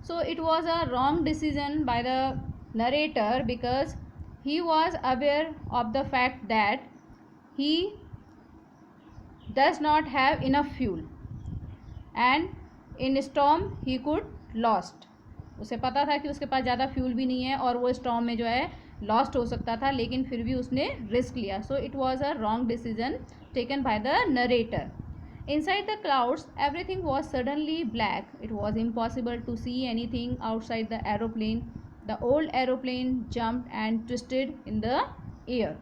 So it was a wrong decision by the narrator because he was aware of the fact that he does not have enough fuel and in storm he could lost. उसे पता था कि उसके पास ज़्यादा fuel भी नहीं है और वो स्टॉर्म में जो है लॉस्ट हो सकता था, लेकिन फिर भी उसने रिस्क लिया. So it was a wrong decision taken by the narrator. Inside the clouds, everything was suddenly black. It was impossible to see anything outside the aeroplane. The old aeroplane jumped and twisted in the air.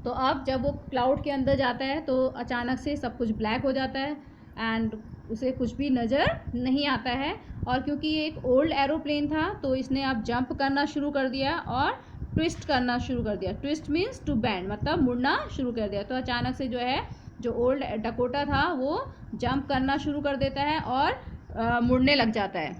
तो अब जब वो cloud के अंदर जाता है तो अचानक से सब कुछ ब्लैक हो जाता है एंड उसे कुछ भी नज़र नहीं आता है. और क्योंकि ये एक ओल्ड एरोप्लेन था तो इसने अब जंप करना शुरू कर दिया और ट्विस्ट करना शुरू कर दिया. ट्विस्ट मीन्स टू बैंड, मतलब मुड़ना शुरू कर दिया. तो अचानक से जो है जो ओल्ड डकोटा था वो जंप करना शुरू कर देता है और मुड़ने लग जाता है.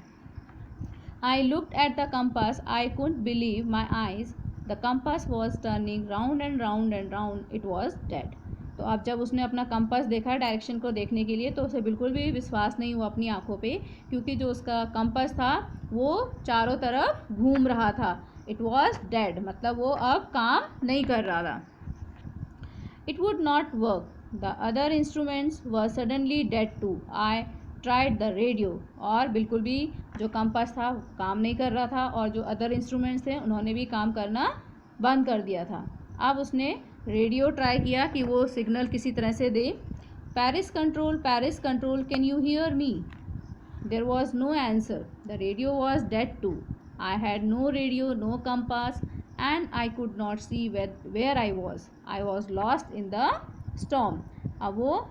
I looked at the compass. I couldn't believe my eyes. The compass was turning round and round and round. It was dead. तो अब जब उसने अपना कंपास देखा डायरेक्शन को देखने के लिए तो उसे बिल्कुल भी विश्वास नहीं हुआ अपनी आंखों पे, क्योंकि जो उसका कंपास था वो चारों तरफ घूम रहा था. इट वॉज डेड, मतलब वो अब काम नहीं कर रहा था. It would not work. The other instruments were suddenly dead too. I tried the radio. और बिल्कुल भी जो कंपास था काम नहीं कर रहा था और जो अदर इंस्ट्रूमेंट्स थे उन्होंने भी काम करना बंद कर दिया था. अब उसने रेडियो ट्राई किया कि वो सिग्नल किसी तरह से दे. Paris control, can you hear me? There was no answer. The radio was dead too. I had no radio, no compass and I could not see where I was lost in the storm. अब वो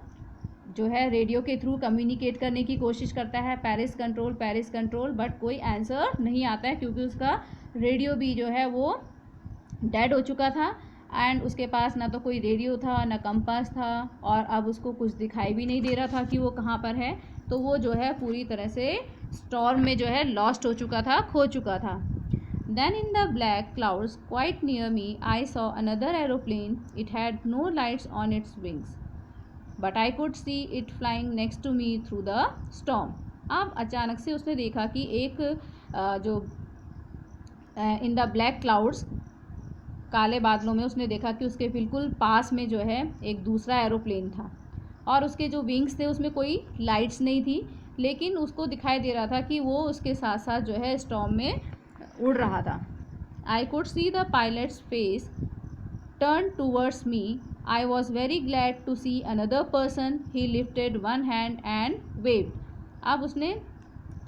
जो है radio के through communicate करने की कोशिश करता है, पैरिस कंट्रोल, बट कोई आंसर नहीं आता है क्योंकि उसका रेडियो भी जो है वो डेड हो चुका था एंड उसके पास ना तो कोई रेडियो था ना कंपास था और अब उसको कुछ दिखाई भी नहीं दे रहा था कि वो कहाँ पर है. तो वो जो है पूरी तरह से स्टॉर्म में जो है लॉस्ट हो चुका था, खो चुका था. Then in the black clouds quite near me I saw another aeroplane. It had no lights on its wings but I could see it flying next to me through the storm. अब अचानक से उसने देखा कि एक जो इन the black clouds, काले बादलों में, उसने देखा कि उसके बिल्कुल पास में जो है एक दूसरा एरोप्लेन था और उसके जो विंग्स थे उसमें कोई लाइट्स नहीं थी, लेकिन उसको दिखाई दे रहा था कि वो उसके साथ साथ जो है स्टॉर्म में उड़ रहा था. आई could see the pilots face turn towards me. I was very glad to see another person. He lifted one hand and waved. अब उसने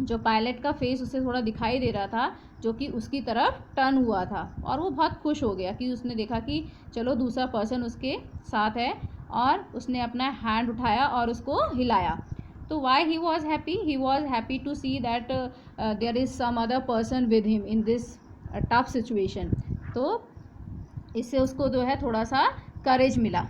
जो पायलट का फेस उसे थोड़ा दिखाई दे रहा था जो कि उसकी तरफ टर्न हुआ था और वो बहुत खुश हो गया कि उसने देखा कि चलो दूसरा पर्सन उसके साथ है और उसने अपना हैंड उठाया और उसको हिलाया. तो why he was happy to see that there is some other person with him in this tough situation. तो इससे उसको जो है थोड़ा सा करेज मिला.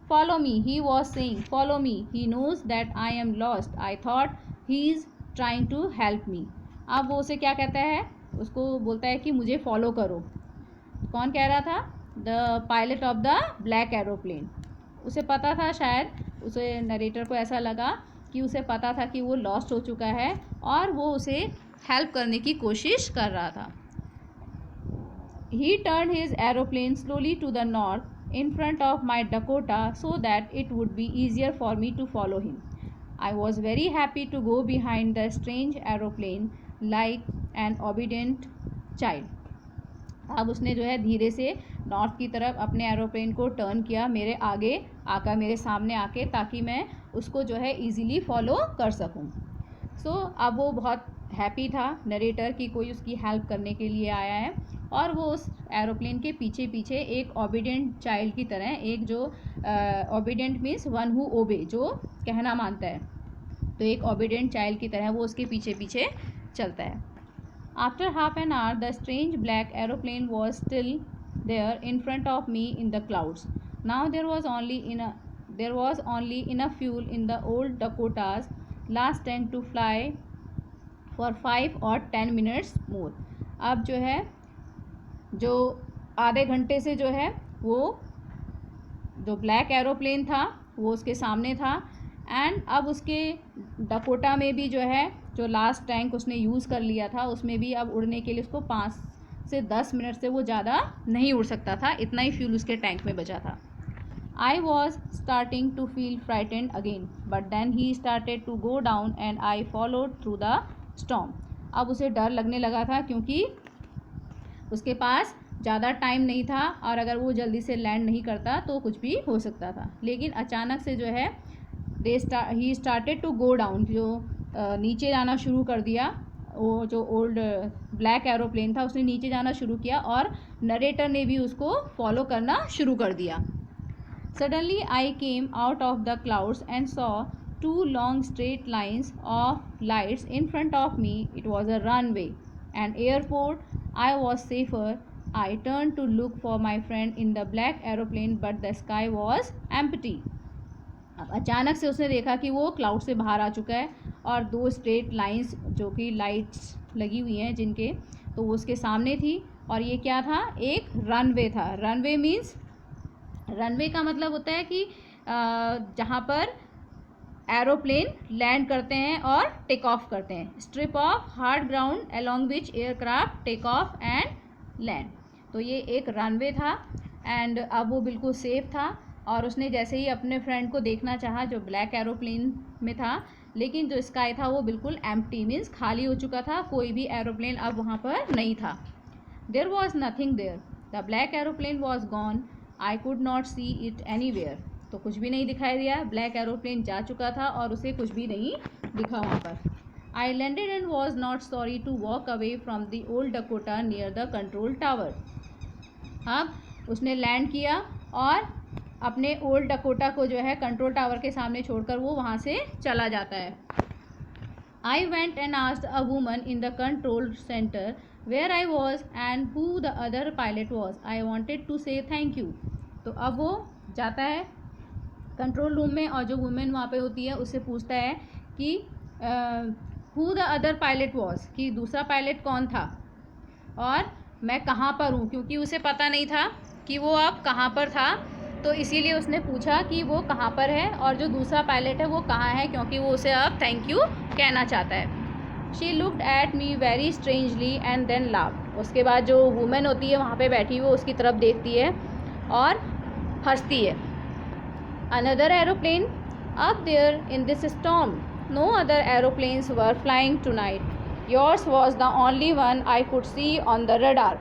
Follow me, he was saying, follow me, he knows that I am lost. I thought he is trying to help me. अब वो उसे क्या कहता है, उसको बोलता है कि मुझे फॉलो करो. कौन कह रहा था? The pilot of the black aeroplane. उसे पता था, शायद उसे नरेटर को ऐसा लगा कि उसे पता था कि वो लॉस्ट हो चुका है और वो उसे हेल्प करने की कोशिश कर रहा था. He turned his aeroplane slowly to the north in front of my Dakota so that it would be easier for me to follow him. I was very happy to go behind the strange aeroplane like an obedient child. अब उसने जो है धीरे से north की तरफ अपने aeroplane को टर्न किया, मेरे आगे आकर, मेरे सामने आके, ताकि मैं उसको जो है ईज़िली फॉलो कर सकूं. सो अब वो बहुत हैप्पी था नरेटर कि कोई उसकी हेल्प करने के लिए आया है और वो उस एरोप्लेन के पीछे पीछे एक ओबीडेंट चाइल्ड की तरह, एक जो ओबीडेंट मीन्स वन हु ओबे, जो कहना मानता है, तो एक ओबीडेंट चाइल्ड की तरह वो उसके पीछे पीछे चलता है. After half an hour the strange black aeroplane was still there in front of me in the clouds. Now there was only enough fuel in the old Dakota's last tank to fly for 5 or 10 minutes more. अब जो है जो आधे घंटे से जो है वो जो ब्लैक एरोप्लेन था वो उसके सामने था एंड अब उसके डकोटा में भी जो है, जो लास्ट टैंक उसने यूज़ कर लिया था, उसमें भी अब उड़ने के लिए उसको 5 से 10 मिनट से वो ज़्यादा नहीं उड़ सकता था, इतना ही फ्यूल उसके टैंक में बचा था. I was starting to feel frightened again, but then he started to go down and I followed through the storm. अब उसे डर लगने लगा था क्योंकि उसके पास ज़्यादा टाइम नहीं था और अगर वो जल्दी से लैंड नहीं करता तो कुछ भी हो सकता था. लेकिन अचानक से जो है he started to go down, जो नीचे जाना शुरू कर दिया. वो जो ओल्ड ब्लैक एरोप्लेन था उसने नीचे जाना शुरू किया और नरेटर ने भी उसको फॉलो करना शुरू कर दिया. Suddenly I came out of the clouds and saw 2 long straight lines of lights in front of me. It was a runway, an airport. I was safer. I turned to look for my friend in the black aeroplane, but the sky was empty. अब अचानक से उसने देखा कि वो cloud से बाहर आ चुका है और 2 स्ट्रेट लाइंस जो कि लाइट्स लगी हुई हैं जिनके, तो वो उसके सामने थी. और ये क्या था? एक रनवे था. रनवे मीन्स, रनवे का मतलब होता है कि जहाँ पर एरोप्लेन लैंड करते हैं और टेक ऑफ करते हैं. Strip of hard ground along which aircraft take off and land. तो ये एक रनवे था एंड अब वो बिल्कुल सेफ था. और उसने जैसे ही अपने फ्रेंड को देखना चाहा जो ब्लैक एरोप्लेन में था, लेकिन जो स्काई था वो बिल्कुल एम्प्टी मीन्स खाली हो चुका था. कोई भी एरोप्लेन अब वहाँ पर नहीं था. There was nothing there. The black aeroplane was gone. I could not see it anywhere. तो कुछ भी नहीं दिखाई दिया. ब्लैक एरोप्लेन जा चुका था और उसे कुछ भी नहीं दिखा वहाँ पर. I landed and was not sorry to walk away from the old Dakota near the control tower. अब उसने लैंड किया और अपने ओल्ड डकोटा को जो है कंट्रोल टावर के सामने छोड़कर वो वहाँ से चला जाता है. I went and asked a woman in the control centre where I was and who the other pilot was. I wanted to say thank you. तो अब वो जाता है कंट्रोल रूम में और जो वुमेन वहाँ पे होती है उससे पूछता है कि who the other pilot was, कि दूसरा पायलट कौन था और मैं कहाँ पर हूँ, क्योंकि उसे पता नहीं था कि वो अब कहाँ पर था. तो इसीलिए उसने पूछा कि वो कहाँ पर है और जो दूसरा पायलट है वो कहाँ है, क्योंकि वो उसे अब थैंक यू कहना चाहता है. She looked at me very strangely and then laughed. उसके बाद जो वुमेन होती है वहाँ पे बैठी हुई उसकी तरफ देखती है और हंसती है. Another aeroplane up there in this storm. No other aeroplanes were flying tonight. Yours was the only one I could see on the radar.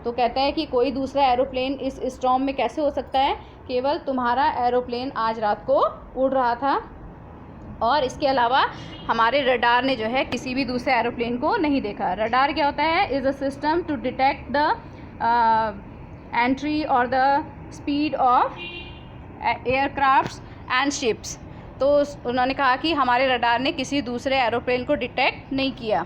तो कहते हैं कि कोई दूसरा एरोप्लेन इस स्टॉर्म में कैसे हो सकता है, केवल तुम्हारा एरोप्लेन आज रात को उड़ रहा था और इसके अलावा हमारे रडार ने जो है किसी भी दूसरे एरोप्लेन को नहीं देखा. रडार क्या होता है? Is a system to detect the entry और the speed of aircrafts and ships. तो उन्होंने कहा कि हमारे रडार ने किसी दूसरे एरोप्लेन को डिटेक्ट नहीं किया.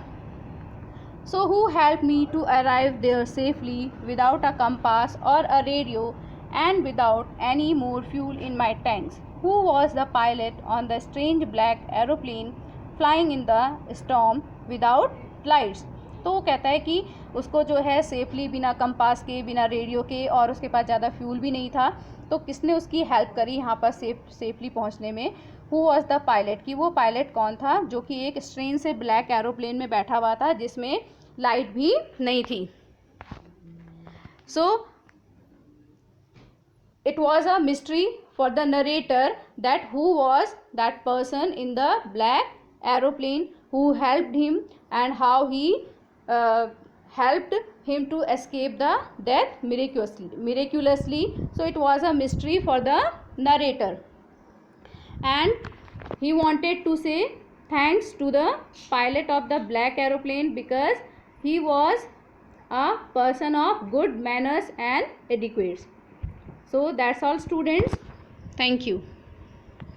So who help me to arrive there safely without a compass और a radio and without any more fuel in my tanks. Who was the pilot on the strange black aeroplane flying in the storm without lights? तो वो कहता है कि उसको जो है safely बिना कंपास के, बिना रेडियो के और उसके पास ज़्यादा फ्यूल भी नहीं था, तो किसने उसकी हेल्प करी यहाँ पर सेफली पहुँचने में? हु वॉज द पायलट, कि वो पायलट कौन था जो कि एक स्ट्रेन से ब्लैक एरोप्लेन में बैठा हुआ था जिसमें लाइट भी नहीं थी. सो it was a mystery for the narrator that who was that person in the black aeroplane who helped him and how he helped him to escape the death miraculously. So it was a mystery for the narrator and he wanted to say thanks to the pilot of the black aeroplane because he was a person of good manners and etiquette. So that's all students. Thank you.